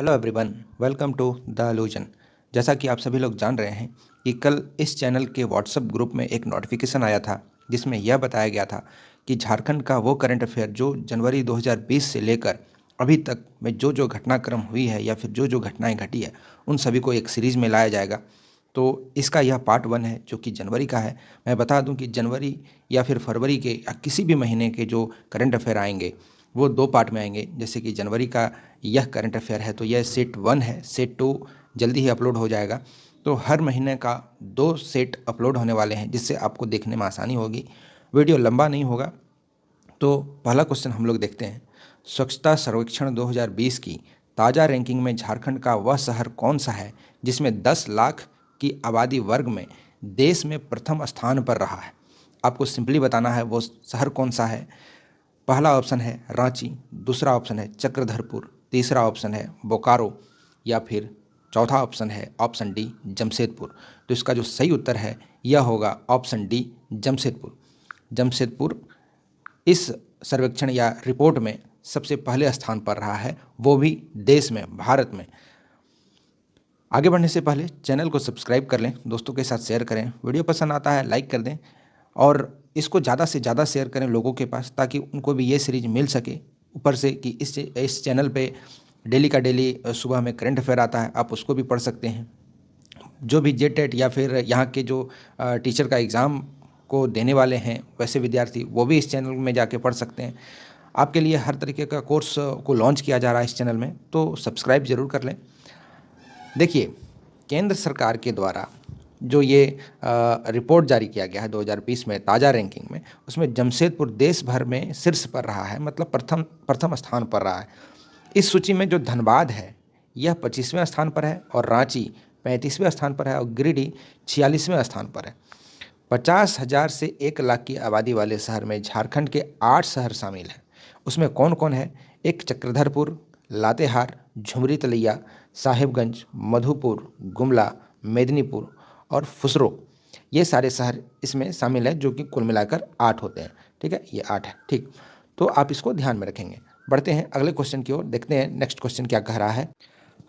Hello everyone, welcome to the illusion. जैसा कि आप सभी लोग जान रहे हैं कि कल इस चैनल के व्हाट्सएप ग्रुप में एक नोटिफिकेशन आया था जिसमें यह बताया गया था कि झारखंड का वो करंट अफेयर जो जनवरी 2020 से लेकर अभी तक में जो जो घटनाक्रम हुई है या फिर जो जो घटनाएं घटी है उन सभी को एक सीरीज़ में लाया जाएगा। तो इसका यह पार्ट 1 है जो कि जनवरी का है। मैं बता दूं कि जनवरी या फिर फरवरी के या किसी भी महीने के जो करंट अफेयर आएंगे वो 2 पार्ट में आएंगे। जैसे कि जनवरी का यह करंट अफेयर है तो यह सेट 1 है, सेट 2 जल्दी ही अपलोड हो जाएगा। तो हर महीने का 2 सेट अपलोड होने वाले हैं जिससे आपको देखने में आसानी होगी, वीडियो लंबा नहीं होगा। तो पहला क्वेश्चन हम लोग देखते हैं। स्वच्छता सर्वेक्षण 2020 की ताज़ा रैंकिंग में झारखंड का वह शहर कौन सा है जिसमें 10 लाख की आबादी वर्ग में देश में प्रथम स्थान पर रहा है? आपको सिंपली बताना है वो शहर कौन सा है। पहला ऑप्शन है रांची, दूसरा ऑप्शन है चक्रधरपुर, तीसरा ऑप्शन है बोकारो या फिर चौथा ऑप्शन है ऑप्शन डी जमशेदपुर। तो इसका जो सही उत्तर है यह होगा ऑप्शन डी जमशेदपुर। जमशेदपुर इस सर्वेक्षण या रिपोर्ट में सबसे पहले स्थान पर रहा है, वो भी देश में, भारत में। आगे बढ़ने से पहले चैनल को सब्सक्राइब कर लें, दोस्तों के साथ शेयर करें, वीडियो पसंद आता है लाइक कर दें और इसको ज़्यादा से ज़्यादा शेयर करें लोगों के पास ताकि उनको भी ये सीरीज मिल सके। ऊपर से कि इस चैनल पे डेली का डेली सुबह में करंट अफेयर आता है, आप उसको भी पढ़ सकते हैं। जो भी जेटेट या फिर यहाँ के जो टीचर का एग्ज़ाम को देने वाले हैं वैसे विद्यार्थी वो भी इस चैनल में जाके पढ़ सकते हैं। आपके लिए हर तरीके का कोर्स को लॉन्च किया जा रहा है इस चैनल में, तो सब्सक्राइब ज़रूर कर लें। देखिए, केंद्र सरकार के द्वारा जो ये रिपोर्ट जारी किया गया है 2020 में ताज़ा रैंकिंग में, उसमें जमशेदपुर देश भर में शीर्ष पर रहा है, मतलब प्रथम स्थान पर रहा है। इस सूची में जो धनबाद है यह 25वें स्थान पर है और रांची 35वें स्थान पर है और गिरिडीह 46वें स्थान पर है। 50,000 से 1 लाख की आबादी वाले शहर में झारखंड के 8 शहर शामिल हैं। उसमें कौन कौन है? एक चक्रधरपुर, लातेहार, झुमरी तलैया, साहिबगंज, मधुपुर, गुमला, मेदिनीपुर और फुसरो। ये सारे शहर इसमें शामिल हैं जो कि कुल मिलाकर 8 होते हैं। ठीक है, ये 8 है। ठीक, तो आप इसको ध्यान में रखेंगे। बढ़ते हैं अगले क्वेश्चन की ओर, देखते हैं नेक्स्ट क्वेश्चन क्या कह रहा है।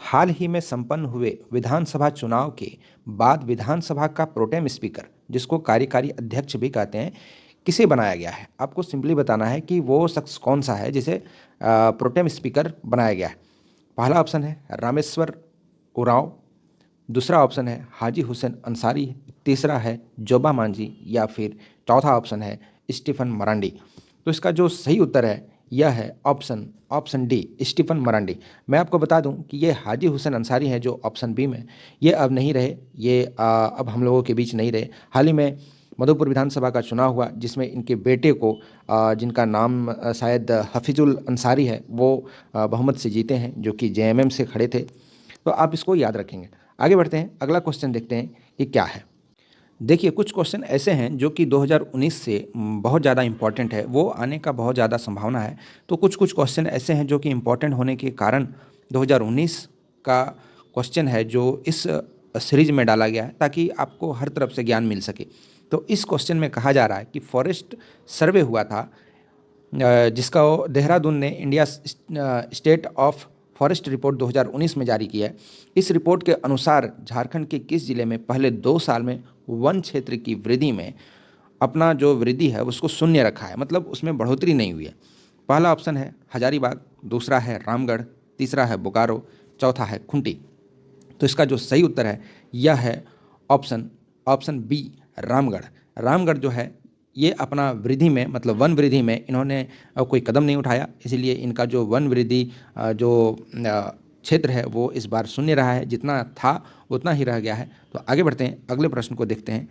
हाल ही में संपन्न हुए विधानसभा चुनाव के बाद विधानसभा का प्रोटेम स्पीकर, जिसको कार्यकारी अध्यक्ष भी कहते हैं, किसे बनाया गया है? आपको सिंपली बताना है कि वो शख्स कौन सा है जिसे प्रोटेम स्पीकर बनाया गया है। पहला ऑप्शन है रामेश्वर उरांव, दूसरा ऑप्शन है हाजी हुसैन अंसारी, तीसरा है जोबा मांझी या फिर चौथा ऑप्शन है स्टीफन मरांडी। तो इसका जो सही उत्तर है यह है ऑप्शन डी स्टीफन मरांडी। मैं आपको बता दूं कि ये हाजी हुसैन अंसारी हैं जो ऑप्शन बी में, ये अब नहीं रहे, ये अब हम लोगों के बीच नहीं रहे। हाल ही में मधुपुर विधानसभा का चुनाव हुआ जिसमें इनके बेटे को जिनका नाम शायद हफीजुल अंसारी है, वो बहुमत से जीते हैं, जो कि जेएमएम से खड़े थे। तो आप इसको याद रखेंगे। आगे बढ़ते हैं, अगला क्वेश्चन देखते हैं कि क्या है। देखिए, कुछ क्वेश्चन ऐसे हैं जो कि 2019 से बहुत ज़्यादा इम्पॉर्टेंट है, वो आने का बहुत ज़्यादा संभावना है। तो कुछ कुछ क्वेश्चन ऐसे हैं जो कि इम्पॉर्टेंट होने के कारण 2019 का क्वेश्चन है जो इस सीरीज में डाला गया है ताकि आपको हर तरफ से ज्ञान मिल सके। तो इस क्वेश्चन में कहा जा रहा है कि फॉरेस्ट सर्वे हुआ था जिसका देहरादून ने India state of forest report 2019 में जारी किया है। इस रिपोर्ट के अनुसार झारखंड के किस जिले में पहले 2 साल में वन क्षेत्र की वृद्धि में अपना जो वृद्धि है उसको शून्य रखा है, मतलब उसमें बढ़ोतरी नहीं हुई है? पहला ऑप्शन है हजारीबाग, दूसरा है रामगढ़, तीसरा है बोकारो, चौथा है खूंटी। तो इसका जो सही उत्तर है यह है ऑप्शन बी रामगढ़। रामगढ़ जो है ये अपना वृद्धि में, मतलब वन वृद्धि में इन्होंने कोई कदम नहीं उठाया, इसीलिए इनका जो वन वृद्धि जो क्षेत्र है वो इस बार शून्य रहा है, जितना था उतना ही रह गया है। तो आगे बढ़ते हैं, अगले प्रश्न को देखते हैं।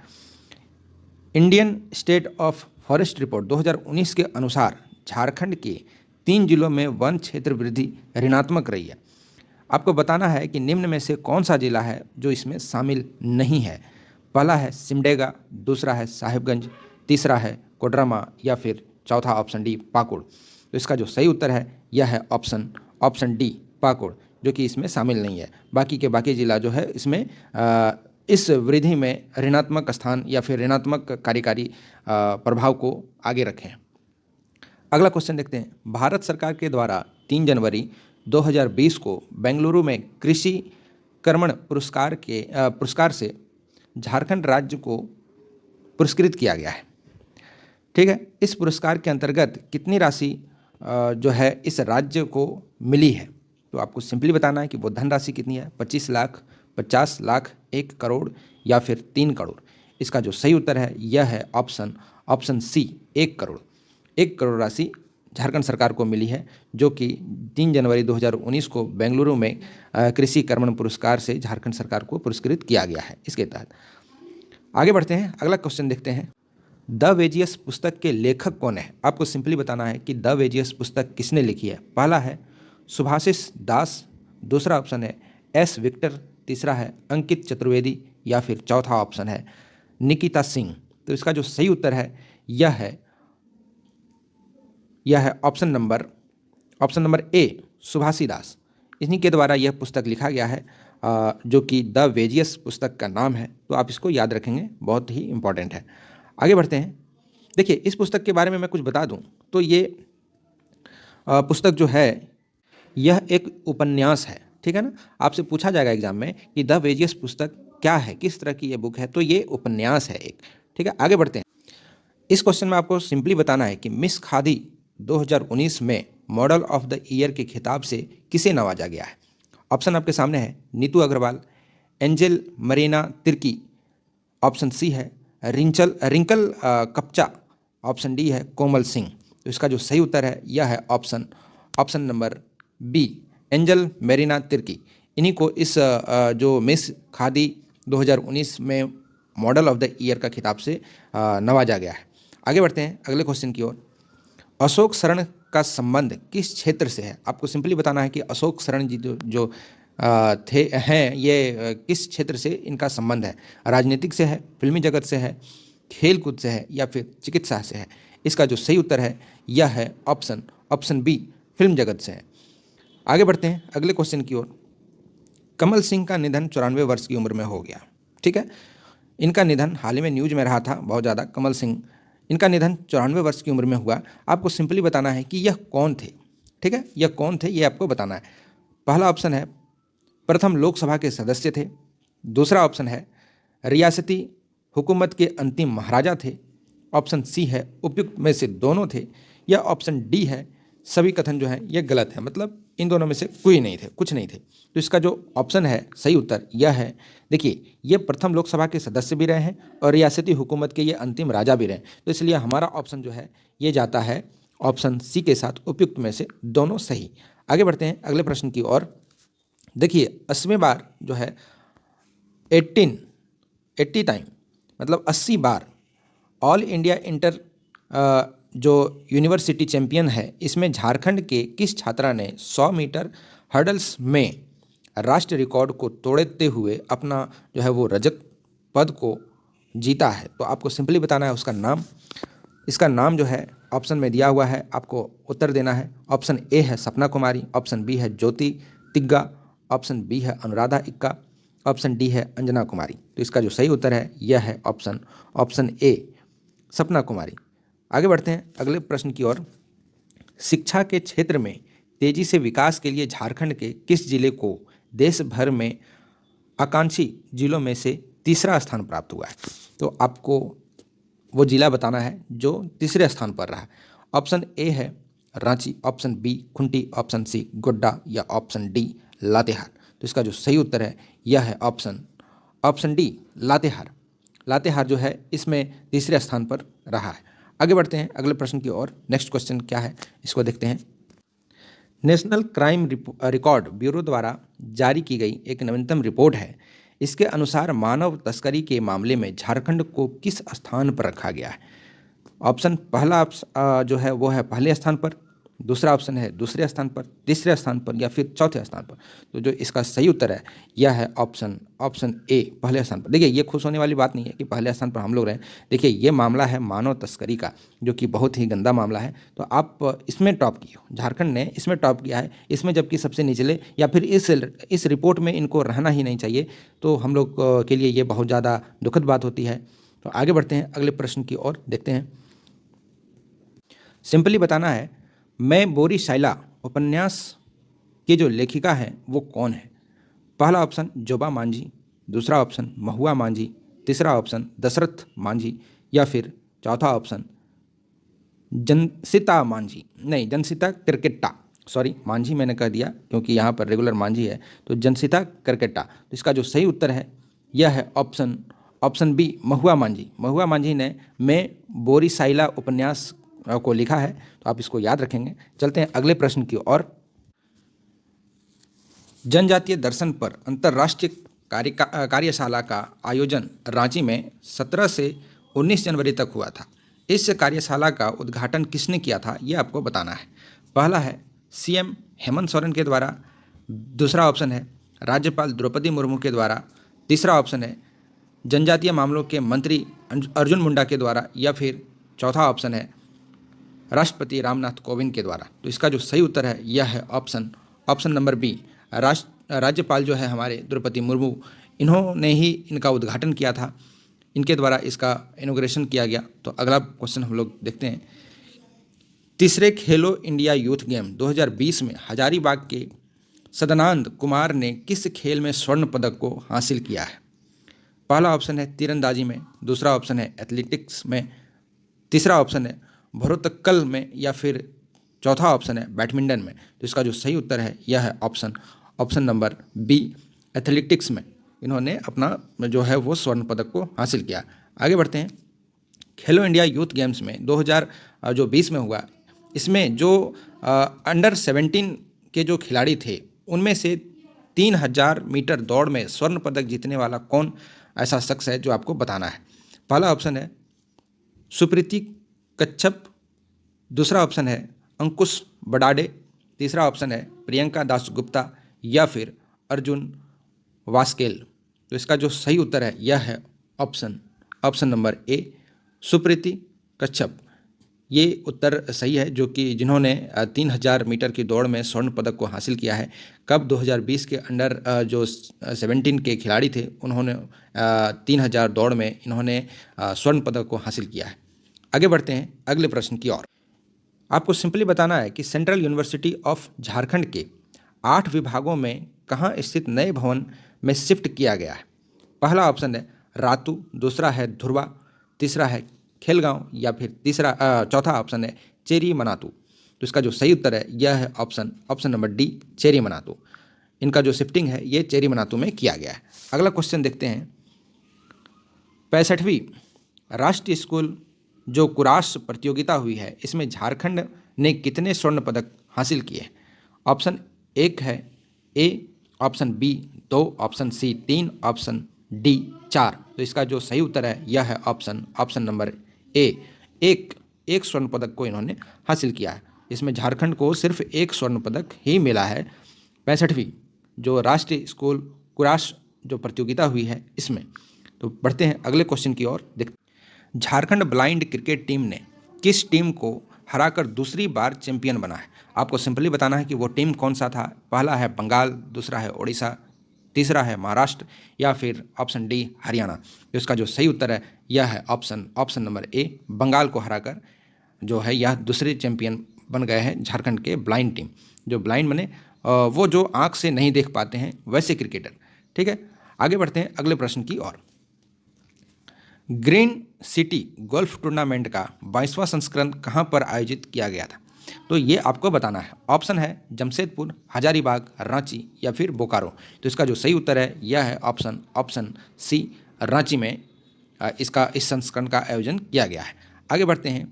Indian state of forest report 2019 के अनुसार झारखंड के 3 जिलों में वन क्षेत्र वृद्धि ऋणात्मक रही है। आपको बताना है कि निम्न में से कौन सा जिला है जो इसमें शामिल नहीं है। पहला है सिमडेगा, दूसरा है साहिबगंज, तीसरा है कोडरमा या फिर चौथा ऑप्शन डी पाकुड़। तो इसका जो सही उत्तर है यह है ऑप्शन डी पाकुड़, जो कि इसमें शामिल नहीं है। बाकी के बाकी जिला जो है इसमें इस वृद्धि में ऋणात्मक स्थान या फिर ऋणात्मक कार्यकारी प्रभाव को आगे रखें। अगला क्वेश्चन देखते हैं। भारत सरकार के द्वारा 3 जनवरी 2020 को बेंगलुरु में कृषि कर्मण पुरस्कार से झारखंड राज्य को पुरस्कृत किया गया है। ठीक है, इस पुरस्कार के अंतर्गत कितनी राशि जो है इस राज्य को मिली है? तो आपको सिंपली बताना है कि वो धनराशि कितनी है, 25 लाख, 50 लाख, 1 करोड़ या फिर 3 करोड़। इसका जो सही उत्तर है यह है ऑप्शन सी, 1 करोड़। 1 करोड़ राशि झारखंड सरकार को मिली है, जो कि 3 जनवरी 2019 को बेंगलुरु में कृषि कर्मण पुरस्कार से झारखंड सरकार को पुरस्कृत किया गया है। इसके तहत आगे बढ़ते हैं, अगला क्वेश्चन देखते हैं। द वेजियस पुस्तक के लेखक कौन है? आपको सिंपली बताना है कि द वेजियस पुस्तक किसने लिखी है। पहला है सुभाषिस दास, दूसरा ऑप्शन है एस विक्टर, तीसरा है अंकित चतुर्वेदी या फिर चौथा ऑप्शन है निकिता सिंह। तो इसका जो सही उत्तर है यह है ऑप्शन नंबर ए, सुभाषिस दास। इन्हीं के द्वारा यह पुस्तक लिखा गया है, जो कि द वेजियस पुस्तक का नाम है। तो आप इसको याद रखेंगे, बहुत ही इंपॉर्टेंट है। आगे बढ़ते हैं। देखिए, इस पुस्तक के बारे में मैं कुछ बता दूं तो ये पुस्तक जो है यह एक उपन्यास है। ठीक है ना, आपसे पूछा जाएगा एग्जाम में कि द वेजियस पुस्तक क्या है, किस तरह की ये बुक है, तो ये उपन्यास है एक। ठीक है, आगे बढ़ते हैं। इस क्वेश्चन में आपको सिंपली बताना है कि मिस खादी 2019 में मॉडल ऑफ द ईयर के खिताब से किसे नवाजा गया है। ऑप्शन आपके सामने है नीतू अग्रवाल, एंजल मरीना तिर्की, ऑप्शन सी है रिंकल कप्चा, ऑप्शन डी है कोमल सिंह। तो इसका जो सही उत्तर है यह है option number B, Angel Marina Tirkey. इन्हीं को इस जो मिस खादी 2019 में मॉडल ऑफ द ईयर का खिताब से नवाजा गया है। आगे बढ़ते हैं अगले क्वेश्चन की ओर। अशोक सरण का संबंध किस क्षेत्र से है? आपको सिंपली बताना है कि अशोक सरण जी जो हैं ये किस क्षेत्र से इनका संबंध है। राजनीतिक से है, फिल्मी जगत से है, खेल कूद से है या फिर चिकित्सा से है। इसका जो सही उत्तर है यह है ऑप्शन बी, फिल्म जगत से है। आगे बढ़ते हैं अगले क्वेश्चन की ओर। कमल सिंह का निधन 94 वर्ष की उम्र में हो गया। ठीक है, इनका निधन हाल ही में न्यूज में रहा था बहुत ज़्यादा। कमल सिंह, इनका निधन 94 वर्ष की उम्र में हुआ। आपको सिंपली बताना है कि यह कौन थे। ठीक है, यह कौन थे ये आपको बताना है। पहला ऑप्शन है प्रथम लोकसभा के सदस्य थे, दूसरा ऑप्शन है रियासती हुकूमत के अंतिम महाराजा थे, ऑप्शन सी है उपयुक्त में से दोनों थे, या ऑप्शन डी है सभी कथन जो है ये गलत है, मतलब इन दोनों में से कुछ नहीं थे। तो इसका जो ऑप्शन है सही उत्तर यह है। देखिए, ये प्रथम लोकसभा के सदस्य भी रहे हैं और रियासती हुकूमत के ये अंतिम राजा भी रहे, तो इसलिए हमारा ऑप्शन जो है ये जाता है ऑप्शन सी के साथ, उपयुक्त में से दोनों सही। आगे बढ़ते हैं अगले प्रश्न की ओर। देखिए, 80वें बार जो है 80 टाइम मतलब 80 बार ऑल इंडिया इंटर जो यूनिवर्सिटी चैंपियन है, इसमें झारखंड के किस छात्रा ने 100 मीटर हर्डल्स में राष्ट्रीय रिकॉर्ड को तोड़ते हुए अपना जो है वो रजत पद को जीता है? तो आपको सिंपली बताना है उसका नाम। इसका नाम जो है ऑप्शन में दिया हुआ है, आपको उत्तर देना है। ऑप्शन ए है सपना कुमारी, ऑप्शन बी है ज्योति तिग्गा, ऑप्शन बी है अनुराधा इक्का, ऑप्शन डी है अंजना कुमारी। तो इसका जो सही उत्तर है यह है ऑप्शन ए, सपना कुमारी। आगे बढ़ते हैं अगले प्रश्न की ओर। शिक्षा के क्षेत्र में तेजी से विकास के लिए झारखंड के किस जिले को देश भर में आकांक्षी जिलों में से तीसरा स्थान प्राप्त हुआ है? तो आपको वो जिला बताना है जो तीसरे स्थान पर रहा। ऑप्शन ए है Ranchi, option B Khunti, option C Godda या ऑप्शन डी लातेहार। तो इसका जो सही उत्तर है यह है ऑप्शन डी लातेहार। लातेहार जो है इसमें तीसरे स्थान पर रहा है। आगे बढ़ते हैं अगले प्रश्न की ओर। नेक्स्ट क्वेश्चन क्या है इसको देखते हैं। नेशनल क्राइम रिकॉर्ड ब्यूरो द्वारा जारी की गई एक नवीनतम रिपोर्ट है। इसके अनुसार मानव तस्करी के मामले में झारखंड को किस स्थान पर रखा गया है? ऑप्शन पहला जो है वो है पहले स्थान पर, दूसरा ऑप्शन है दूसरे स्थान पर, तीसरे स्थान पर या फिर चौथे स्थान पर। तो जो इसका सही उत्तर है यह है ऑप्शन ए, पहले स्थान पर। देखिए, ये खुश होने वाली बात नहीं है कि पहले स्थान पर हम लोग रहे। देखिए, ये मामला है मानव तस्करी का, जो कि बहुत ही गंदा मामला है। तो आप इसमें टॉप किए हो, झारखंड ने इसमें टॉप किया है, इसमें जबकि सबसे निचले या फिर इस रिपोर्ट में इनको रहना ही नहीं चाहिए। तो हम लोग के लिए ये बहुत ज़्यादा दुखद बात होती है। तो आगे बढ़ते हैं अगले प्रश्न की ओर, देखते हैं। सिंपली बताना है मैं बोरी शाइला उपन्यास कि जो लेखिका है वो कौन है? पहला ऑप्शन जोबा मांझी, दूसरा ऑप्शन महुआ मांझी, तीसरा ऑप्शन दशरथ मांझी या फिर चौथा ऑप्शन जनसिता मांझी, नहीं जनसिता किरकिट्टा, सॉरी मांझी मैंने कह दिया क्योंकि यहाँ पर रेगुलर मांझी है, तो जनसिता किरकिट्टा। तो इसका जो सही उत्तर है यह है ऑप्शन ऑप्शन बी महुआ मांझी। महुआ मांझी ने मैं बोरीसाइला उपन्यास को लिखा है, तो आप इसको याद रखेंगे। चलते हैं अगले प्रश्न की ओर। जनजातीय दर्शन पर अंतर्राष्ट्रीय कार्यशाला का आयोजन रांची में 17 से 19 जनवरी तक हुआ था। इस कार्यशाला का उद्घाटन किसने किया था, ये आपको बताना है। पहला है सीएम हेमंत सोरेन के द्वारा, दूसरा ऑप्शन है राज्यपाल द्रौपदी मुर्मू के द्वारा, तीसरा ऑप्शन है जनजातीय मामलों के मंत्री अर्जुन मुंडा के द्वारा या फिर चौथा ऑप्शन है राष्ट्रपति रामनाथ कोविंद के द्वारा। तो इसका जो सही उत्तर है यह है ऑप्शन नंबर बी, राज्यपाल जो है हमारे द्रौपदी मुर्मू, इन्होंने ही इनका उद्घाटन किया था, इनके द्वारा इसका इनॉग्रेशन किया गया। तो अगला क्वेश्चन हम लोग देखते हैं। तीसरे खेलो इंडिया यूथ गेम 2020 में हजारीबाग के सदानंद कुमार ने किस खेल में स्वर्ण पदक को हासिल किया है? पहला ऑप्शन है तीरंदाजी में, दूसरा ऑप्शन है एथलेटिक्स में, तीसरा ऑप्शन है भारोत्तोलन में या फिर चौथा ऑप्शन है बैडमिंटन में। तो इसका जो सही उत्तर है यह है ऑप्शन नंबर बी, एथलेटिक्स में इन्होंने अपना जो है वो स्वर्ण पदक को हासिल किया। आगे बढ़ते हैं। खेलो इंडिया यूथ गेम्स में 2020 में हुआ, इसमें जो अंडर 17 के जो खिलाड़ी थे उनमें से 3000 मीटर दौड़ में स्वर्ण पदक जीतने वाला कौन ऐसा शख्स है जो आपको बताना है। पहला ऑप्शन है सुप्रीति कच्छप, दूसरा ऑप्शन है अंकुश बडाडे, तीसरा ऑप्शन है प्रियंका दासगुप्ता या फिर अर्जुन वास्केल। तो इसका जो सही उत्तर है यह है ऑप्शन नंबर ए, सुप्रीति कच्छप। ये उत्तर सही है, जो कि जिन्होंने 3000 मीटर की दौड़ में स्वर्ण पदक को हासिल किया है। कब 2020 के अंडर जो 17 के खिलाड़ी थे उन्होंने 3000 दौड़ में इन्होंने स्वर्ण पदक को हासिल किया है। आगे बढ़ते हैं अगले प्रश्न की ओर। आपको सिंपली बताना है कि सेंट्रल यूनिवर्सिटी ऑफ झारखंड के 8 विभागों में कहाँ स्थित नए भवन में शिफ्ट किया गया है। पहला ऑप्शन है रातू, दूसरा है धुरवा, तीसरा है खेलगांव या फिर चौथा ऑप्शन है चेरी मनातू। तो इसका जो सही उत्तर है यह है option number D, cherry Manatu. इनका जो शिफ्टिंग है ये चेरी मनातू में किया गया है। अगला क्वेश्चन देखते हैं। 65वीं राष्ट्रीय स्कूल जो कुराश प्रतियोगिता हुई है इसमें झारखंड ने कितने स्वर्ण पदक हासिल किए? ऑप्शन 1 है A, option B 2, option C 3, option D 4। तो इसका जो सही उत्तर है यह है ऑप्शन नंबर ए, एक स्वर्ण पदक को इन्होंने हासिल किया है। इसमें झारखंड को सिर्फ एक स्वर्ण पदक ही मिला है 65वीं जो राष्ट्रीय स्कूल कुराश जो प्रतियोगिता हुई है इसमें। तो बढ़ते हैं अगले क्वेश्चन की ओर। झारखंड ब्लाइंड क्रिकेट टीम ने किस टीम को हराकर दूसरी बार चैंपियन बना है? आपको सिंपली बताना है कि वो टीम कौन सा था। पहला है बंगाल, दूसरा है उड़ीसा, तीसरा है महाराष्ट्र या फिर ऑप्शन डी हरियाणा। तो इसका जो सही उत्तर है यह है ऑप्शन नंबर ए, बंगाल को हराकर जो है यह दूसरे चैंपियन बन गए हैं झारखंड के ब्लाइंड टीम। जो ब्लाइंड बने वो जो आँख से नहीं देख पाते हैं वैसे क्रिकेटर। ठीक है, आगे बढ़ते हैं अगले प्रश्न की ओर। ग्रीन सिटी गोल्फ टूर्नामेंट का 22वां संस्करण कहाँ पर आयोजित किया गया था? तो ये आपको बताना है। ऑप्शन है जमशेदपुर, हजारीबाग, रांची या फिर बोकारो। तो इसका जो सही उत्तर है यह है ऑप्शन सी, रांची में इस संस्करण का आयोजन किया गया है। आगे बढ़ते हैं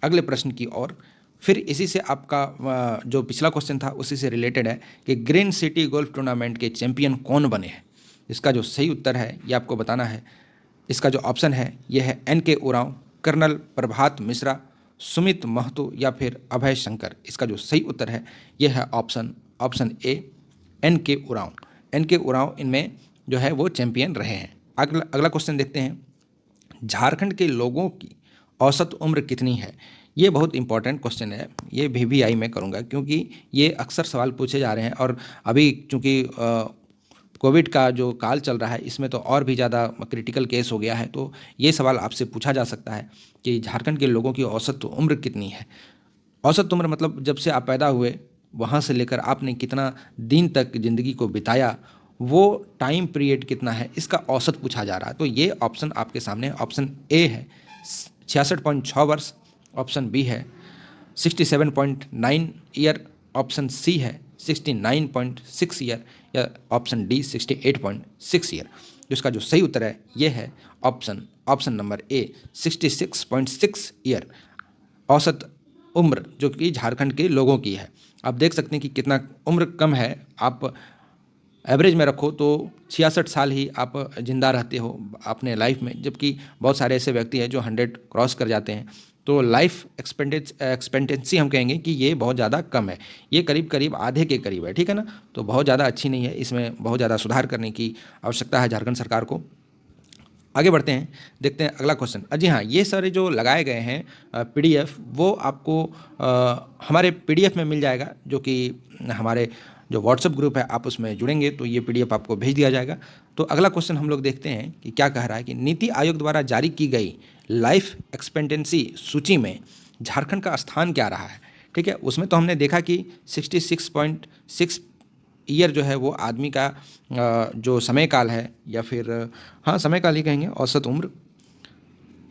अगले प्रश्न की ओर। फिर इसी से आपका जो पिछला क्वेश्चन था उसी से रिलेटेड है कि ग्रीन सिटी गोल्फ टूर्नामेंट के चैंपियन कौन बने हैं। इसका जो सही उत्तर है ये आपको बताना है। इसका जो ऑप्शन है यह है NK उरांव, कर्नल प्रभात मिश्रा, सुमित महतो या फिर अभय शंकर। इसका जो सही उत्तर है यह है option A, NK Oraon. NK Oraon इनमें जो है वो चैंपियन रहे हैं। अगला क्वेश्चन देखते हैं। झारखंड के लोगों की औसत उम्र कितनी है? ये बहुत इंपॉर्टेंट क्वेश्चन है, ये VVI में करूँगा क्योंकि ये अक्सर सवाल पूछे जा रहे हैं और अभी चूँकि कोविड का जो काल चल रहा है इसमें तो और भी ज़्यादा क्रिटिकल केस हो गया है। तो ये सवाल आपसे पूछा जा सकता है कि झारखंड के लोगों की औसत उम्र कितनी है। औसत उम्र मतलब जब से आप पैदा हुए वहाँ से लेकर आपने कितना दिन तक ज़िंदगी को बिताया, वो टाइम पीरियड कितना है, इसका औसत पूछा जा रहा है। तो ये ऑप्शन आपके सामने, ऑप्शन ए है 66.6 वर्ष, ऑप्शन बी है 67.9 ईयर, ऑप्शन सी है 69.6 ईयर, या ऑप्शन डी 68.6 ईयर। जिसका जो सही उत्तर है ये है ऑप्शन नंबर ए 66.6 ईयर औसत उम्र जो कि झारखंड के लोगों की है। आप देख सकते हैं कि कितना उम्र कम है। आप एवरेज में रखो तो 66 साल ही आप जिंदा रहते हो अपने लाइफ में, जबकि बहुत सारे ऐसे व्यक्ति हैं जो 100 क्रॉस कर जाते हैं। तो लाइफ एक्सपेक्टेंसी हम कहेंगे कि ये बहुत ज़्यादा कम है, ये करीब करीब आधे के करीब है, ठीक है ना। तो बहुत ज़्यादा अच्छी नहीं है, इसमें बहुत ज़्यादा सुधार करने की आवश्यकता है झारखंड सरकार को। आगे बढ़ते हैं, देखते हैं अगला क्वेश्चन। जी हाँ, ये सारे जो लगाए गए हैं पीडीएफ, वो आपको हमारे पीडीएफ में मिल जाएगा, जो कि हमारे जो व्हाट्सएप ग्रुप है आप उसमें जुड़ेंगे तो ये पीडीएफ आपको भेज दिया जाएगा। तो अगला क्वेश्चन हम लोग देखते हैं कि क्या कह रहा है कि नीति आयोग द्वारा जारी की गई लाइफ एक्सपेक्टेंसी सूची में झारखंड का स्थान क्या रहा है। ठीक है, उसमें तो हमने देखा कि 66.6 ईयर जो है वो आदमी का जो समय काल है, या फिर हाँ समय काल ही कहेंगे, औसत उम्र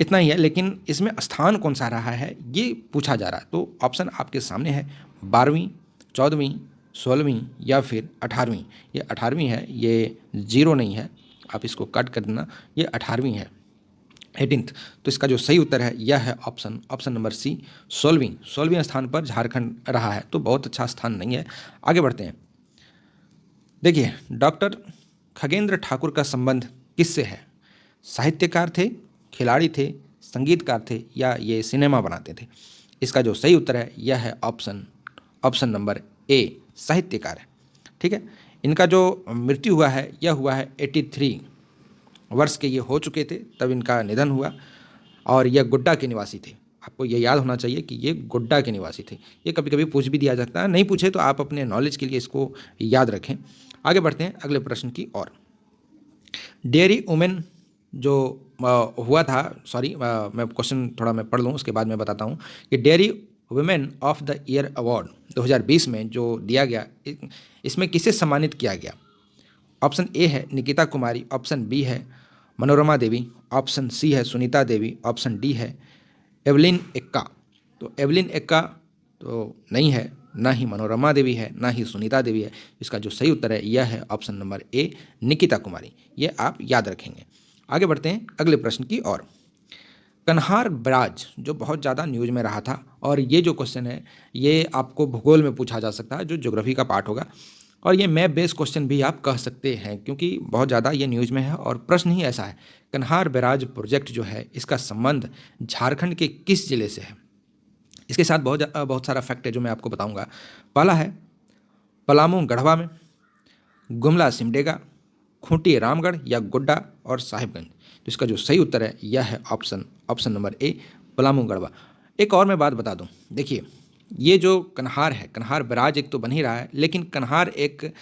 इतना ही है। लेकिन इसमें स्थान कौन सा रहा है ये पूछा जा रहा है। तो ऑप्शन आपके सामने है 12वीं, 14वीं, 16वीं या फिर 18वीं। ये 18वीं है, ये 0 नहीं है, आप इसको कट कर देना, ये 18वीं है, 18th। तो इसका जो सही उत्तर है यह है ऑप्शन नंबर सी 16वीं स्थान पर झारखंड रहा है। तो बहुत अच्छा स्थान नहीं है। आगे बढ़ते हैं, देखिए डॉक्टर खगेंद्र ठाकुर का संबंध किससे है। साहित्यकार थे, खिलाड़ी थे, संगीतकार थे, या ये सिनेमा बनाते थे। इसका जो सही उत्तर है यह है ऑप्शन नंबर ए साहित्यकार है। ठीक है, इनका जो मृत्यु हुआ है यह हुआ है 83 वर्ष के ये हो चुके थे तब इनका निधन हुआ, और यह गोड्डा के निवासी थे। आपको ये याद होना चाहिए कि ये गोड्डा के निवासी थे। ये कभी कभी पूछ भी दिया जाता है, नहीं पूछे तो आप अपने नॉलेज के लिए इसको याद रखें। आगे बढ़ते हैं अगले प्रश्न की ओर। डेयरी वुमेन जो हुआ था, सॉरी मैं क्वेश्चन थोड़ा मैं पढ़ लूँ उसके बाद मैं बताता हूँ कि dairy women of the year award 2020 में जो दिया गया, इसमें किसे सम्मानित किया गया। ऑप्शन ए है निकिता कुमारी, ऑप्शन बी है मनोरमा देवी, ऑप्शन सी है सुनीता देवी, ऑप्शन डी है एवलिन एक्का। तो एवलिन एक्का तो नहीं है, ना ही मनोरमा देवी है, ना ही सुनीता देवी है। इसका जो सही उत्तर है यह है ऑप्शन नंबर ए निकिता कुमारी। ये आप याद रखेंगे। आगे बढ़ते हैं अगले प्रश्न की ओर। कन्हार बराज जो बहुत ज़्यादा न्यूज में रहा था, और ये जो क्वेश्चन है ये आपको भूगोल में पूछा जा सकता है, जो ज्योग्राफी का पार्ट होगा, और ये मैप बेस्ड क्वेश्चन भी आप कह सकते हैं क्योंकि बहुत ज़्यादा ये न्यूज़ में है। और प्रश्न ही ऐसा है, कन्हार बैराज प्रोजेक्ट जो है इसका संबंध झारखंड के किस जिले से है। इसके साथ बहुत सारा फैक्ट है जो मैं आपको बताऊंगा। पहला है पलामू गढ़वा में, गुमला सिमडेगा, खूंटी रामगढ़, या गोड्डा और साहिबगंज। तो इसका जो सही उत्तर है यह है option number A Palamu Garhwa. एक और मैं बात बता दूं, देखिए ये जो कन्हार है, कन्हार बैराज एक तो बन ही रहा है, लेकिन कन्हार एक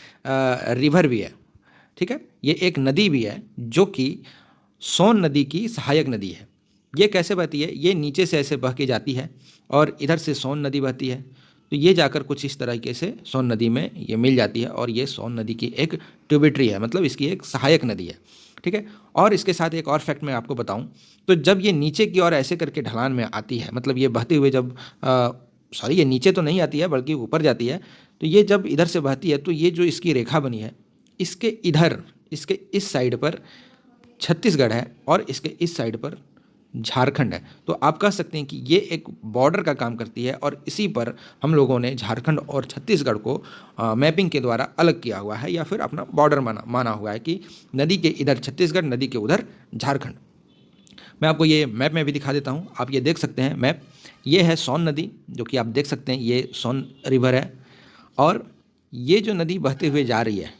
रिवर भी है। ठीक है, ये एक नदी भी है जो कि सोन नदी की सहायक नदी है। ये कैसे बहती है, ये नीचे से ऐसे बह के जाती है और इधर से सोन नदी बहती है। तो ये जाकर कुछ इस तरीके से सोन नदी में ये मिल जाती है, और ये सोन नदी की एक ट्रिब्यूटरी है, मतलब इसकी एक सहायक नदी है। ठीक है, और इसके साथ एक और फैक्ट मैं आपको बताऊं, तो जब ये नीचे की ओर ऐसे करके ढलान में आती है, मतलब ये बहते हुए जब सॉरी ये नीचे तो नहीं आती है बल्कि ऊपर जाती है, तो ये जब इधर से बहती है तो ये जो इसकी रेखा बनी है, इसके इधर, इसके इस साइड पर छत्तीसगढ़ है और इसके इस साइड पर झारखंड है। तो आप कह सकते हैं कि ये एक बॉर्डर का काम करती है, और इसी पर हम लोगों ने झारखंड और छत्तीसगढ़ को मैपिंग के द्वारा अलग किया हुआ है, या फिर अपना बॉर्डर माना हुआ है कि नदी के इधर छत्तीसगढ़, नदी के उधर झारखंड। मैं आपको ये मैप में भी दिखा देता हूँ, आप ये देख सकते हैं मैप। ये है सोन नदी जो कि आप देख सकते हैं, ये सोन रिवर है, और ये जो नदी बहते हुए जा रही है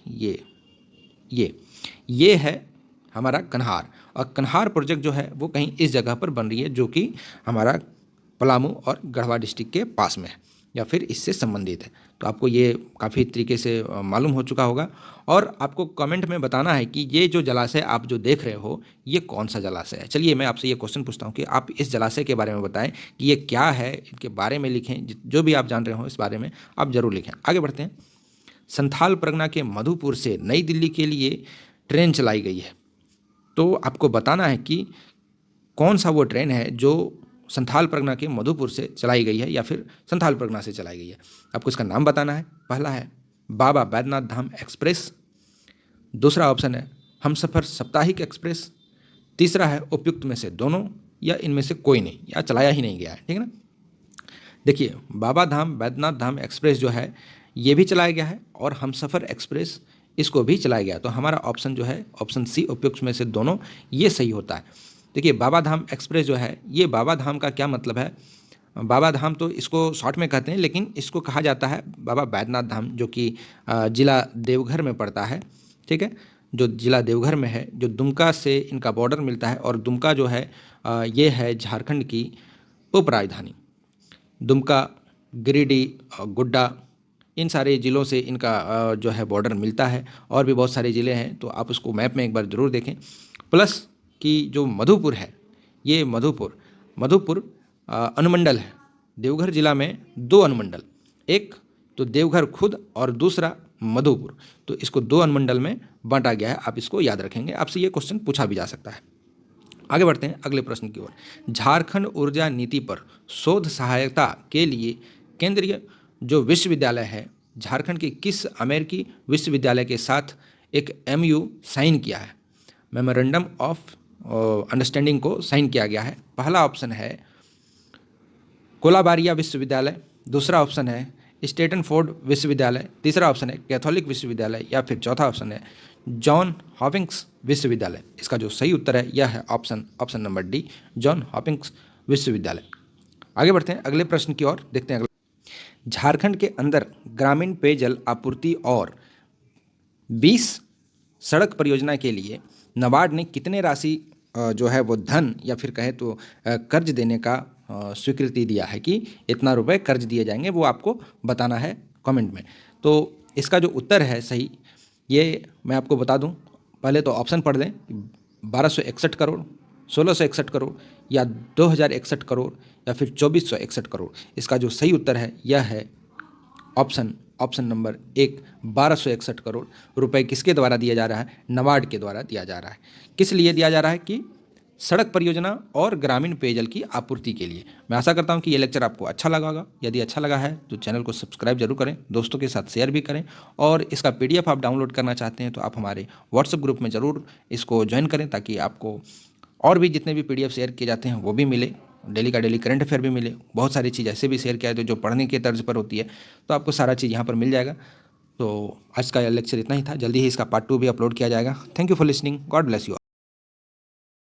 ये है हमारा कन्हार। और कन्हार प्रोजेक्ट जो है वो कहीं इस जगह पर बन रही है जो कि हमारा पलामू और गढ़वा डिस्ट्रिक्ट के पास में है, या फिर इससे संबंधित है। तो आपको ये काफ़ी तरीके से मालूम हो चुका होगा। और आपको कमेंट में बताना है कि ये जो जलाशय आप जो देख रहे हो ये कौन सा जलाशय है। चलिए मैं आपसे ये क्वेश्चन पूछता हूँ कि आप इस जलाशय के बारे में बताएं कि ये क्या है, इनके बारे में लिखें, जो भी आप जान रहे हो इस बारे में आप ज़रूर लिखें। आगे बढ़ते हैं। संथाल परगना के मधुपुर से नई दिल्ली के लिए ट्रेन चलाई गई है, तो आपको बताना है कि कौन सा वो ट्रेन है जो संथाल परगना के मधुपुर से चलाई गई है या फिर संथाल परगना से चलाई गई है। आपको इसका नाम बताना है। पहला है बाबा बैद्यनाथ धाम एक्सप्रेस, दूसरा ऑप्शन है हमसफ़र साप्ताहिक एक्सप्रेस, तीसरा है उपयुक्त में से दोनों या इनमें से कोई नहीं या चलाया ही नहीं गया है। ठीक है ना। देखिए बाबा धाम बैद्यनाथ धाम एक्सप्रेस जो है ये भी चलाया गया है और हमसफ़र एक्सप्रेस इसको भी चलाया गया, तो हमारा ऑप्शन जो है ऑप्शन सी उपयुक्त में से दोनों ये सही होता है। देखिए बाबा धाम एक्सप्रेस जो है ये बाबा धाम का क्या मतलब है, बाबा धाम तो इसको शॉर्ट में कहते हैं लेकिन इसको कहा जाता है बाबा बैद्यनाथ धाम, जो कि जिला देवघर में पड़ता है। ठीक है, जो जिला देवघर में है, जो दुमका से इनका बॉर्डर मिलता है और दुमका जो है ये है झारखंड की उपराजधानी। दुमका, गिरिडीह, गोड्डा इन सारे ज़िलों से इनका जो है बॉर्डर मिलता है और भी बहुत सारे ज़िले हैं, तो आप उसको मैप में एक बार ज़रूर देखें। प्लस कि जो मधुपुर है ये मधुपुर अनुमंडल है। देवघर जिला में दो अनुमंडल, एक तो देवघर खुद और दूसरा मधुपुर, तो इसको दो अनुमंडल में बांटा गया है। आप इसको याद रखेंगे, आपसे ये क्वेश्चन पूछा भी जा सकता है। आगे बढ़ते हैं अगले प्रश्न की ओर। झारखंड ऊर्जा नीति पर शोध सहायता के लिए केंद्रीय जो विश्वविद्यालय है झारखंड के किस अमेरिकी विश्वविद्यालय के साथ एक MOU साइन किया है, मेमोरेंडम ऑफ अंडरस्टैंडिंग को साइन किया गया है। पहला ऑप्शन है कोलाबारिया विश्वविद्यालय, दूसरा ऑप्शन है स्टेटनफोर्ड विश्वविद्यालय, तीसरा ऑप्शन है कैथोलिक विश्वविद्यालय या फिर चौथा ऑप्शन है जॉन हॉपिंग्स विश्वविद्यालय। इसका जो सही उत्तर है यह है option number D, John Hopkins विश्वविद्यालय। आगे बढ़ते हैं अगले प्रश्न की ओर, देखते हैं अगला। झारखंड के अंदर ग्रामीण पेयजल आपूर्ति और 20 सड़क परियोजना के लिए नाबार्ड ने कितने राशि जो है वो धन या फिर कहे तो कर्ज देने का स्वीकृति दिया है कि इतना रुपए कर्ज दिए जाएंगे, वो आपको बताना है कमेंट में। तो इसका जो उत्तर है सही, ये मैं आपको बता दूं, पहले तो ऑप्शन पढ़ लें। 1261 करोड़, 1661 करोड़ या 2061 करोड़ या फिर 2461 करोड़। इसका जो सही उत्तर है यह है ऑप्शन नंबर एक, 1261 करोड़ रुपए किसके द्वारा दिया जा रहा है, नाबार्ड के द्वारा दिया जा रहा है। किस लिए दिया जा रहा है कि सड़क परियोजना और ग्रामीण पेयजल की आपूर्ति के लिए। मैं आशा करता हूं कि ये लेक्चर आपको अच्छा लगा होगा। यदि अच्छा लगा है तो चैनल को सब्सक्राइब जरूर करें, दोस्तों के साथ शेयर भी करें और इसका PDF आप डाउनलोड करना चाहते हैं तो आप हमारे व्हाट्सएप ग्रुप में ज़रूर इसको ज्वाइन करें, ताकि आपको और भी जितने भी PDF शेयर किए जाते हैं वो भी मिले, डेली का डेली करंट अफेयर भी मिले। बहुत सारी चीज़ ऐसे भी शेयर किया है तो जो पढ़ने के तर्ज पर होती है, तो आपको सारा चीज़ यहाँ पर मिल जाएगा। तो आज का लेक्चर इतना ही था, जल्दी ही इसका पार्ट 2 भी अपलोड किया जाएगा। Thank you for listening, God bless you.